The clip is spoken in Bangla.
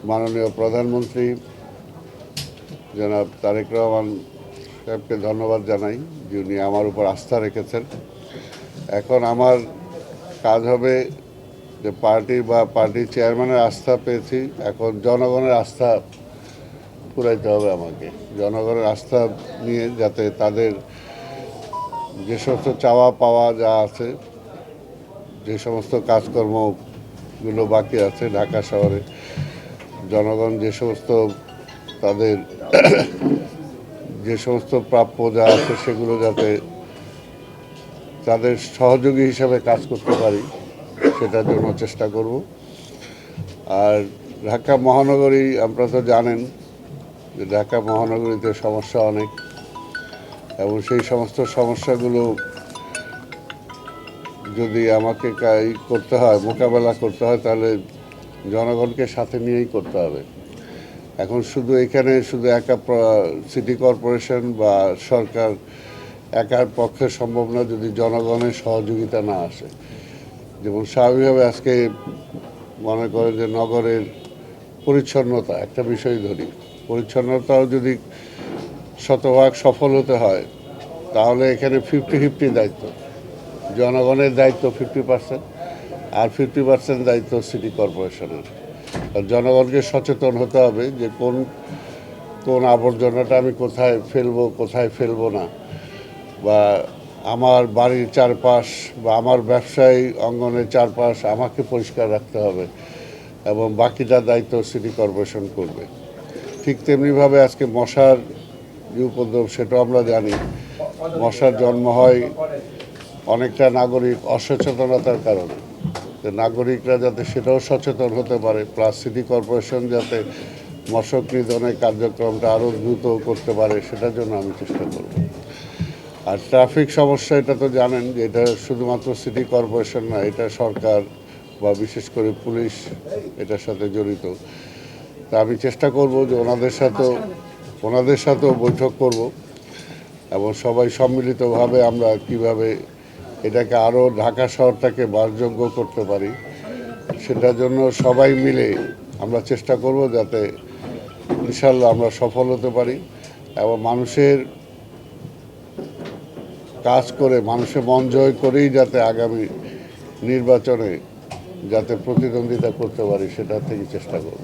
মাননীয় প্রধানমন্ত্রী জনাব তারেক রহমান সাহেবকে ধন্যবাদ জানাই যে উনি আমার উপর আস্থা রেখেছেন। এখন আমার কাজ হবে যে পার্টির চেয়ারম্যানের আস্থা পেয়েছি, এখন জনগণের আস্থা পুরাইতে হবে আমাকে। জনগণের আস্থা নিয়ে যাতে তাদের যে সমস্ত চাওয়া পাওয়া যা আছে, যে সমস্ত কাজকর্মগুলো বাকি আছে ঢাকা শহরে, জনগণ যে সমস্ত তাদের যে সমস্ত প্রাপ্য যা আছে সেগুলো যাতে তাদের সহযোগী হিসাবে কাজ করতে পারি সেটার জন্য চেষ্টা করব। আর ঢাকা মহানগরী আপনারা তো জানেন যে ঢাকা মহানগরীতে সমস্যা অনেক, এবং সেই সমস্ত সমস্যাগুলো যদি আমাকে করতে হয়, মোকাবেলা করতে হয়, তাহলে জনগণকে সাথে নিয়েই করতে হবে। এখন এখানে শুধু একা সিটি কর্পোরেশন বা সরকার একার পক্ষে সম্ভব না যদি জনগণের সহযোগিতা না আসে। যেমন স্বাভাবিকভাবে আজকে মনে করেন যে নগরের পরিচ্ছন্নতা একটা বিষয় ধরি, পরিচ্ছন্নতাও যদি শতভাগ সফল হতে হয় তাহলে এখানে 50-50 দায়িত্ব, জনগণের দায়িত্ব 50%, আর 50% দায়িত্ব সিটি কর্পোরেশনের। আর জনগণকে সচেতন হতে হবে যে কোন আবর্জনাটা আমি কোথায় ফেলবো, কোথায় ফেলবো না, বা আমার বাড়ির চারপাশ বা আমার ব্যবসায়ী অঙ্গনের চারপাশ আমাকে পরিষ্কার রাখতে হবে, এবং বাকিটা দায়িত্ব সিটি কর্পোরেশন করবে। ঠিক তেমনিভাবে আজকে মশার যে উপদ্রব সেটাও আমরা জানি। মশার জন্ম হয় অনেকটা নাগরিক অসচেতনতার কারণে। নাগরিকরা যাতে সেটাও সচেতন হতে পারে, প্লাস সিটি কর্পোরেশন যাতে মশক নিধনের কার্যক্রমটা আরও দ্রুত করতে পারে সেটার জন্য আমি চেষ্টা করব। আর ট্রাফিক সমস্যা এটা তো জানেন যে এটা শুধুমাত্র সিটি কর্পোরেশন না, এটা সরকার বা বিশেষ করে পুলিশ এটার সাথে জড়িত। তা আমি চেষ্টা করব যে ওনাদের সাথেও বৈঠক করব, এবং সবাই সম্মিলিতভাবে আমরা কিভাবে এটাকে আরও ঢাকা শহরটাকে বাসযোগ্য করতে পারি সেটার জন্য সবাই মিলে আমরা চেষ্টা করব যাতে ইনশাল্লাহ আমরা সফল হতে পারি, এবং মানুষের কাজ করে মানুষের মন জয় করেই যাতে আগামী নির্বাচনে যাতে প্রতিদ্বন্দ্বিতা করতে পারি সেটা থেকে চেষ্টা করব।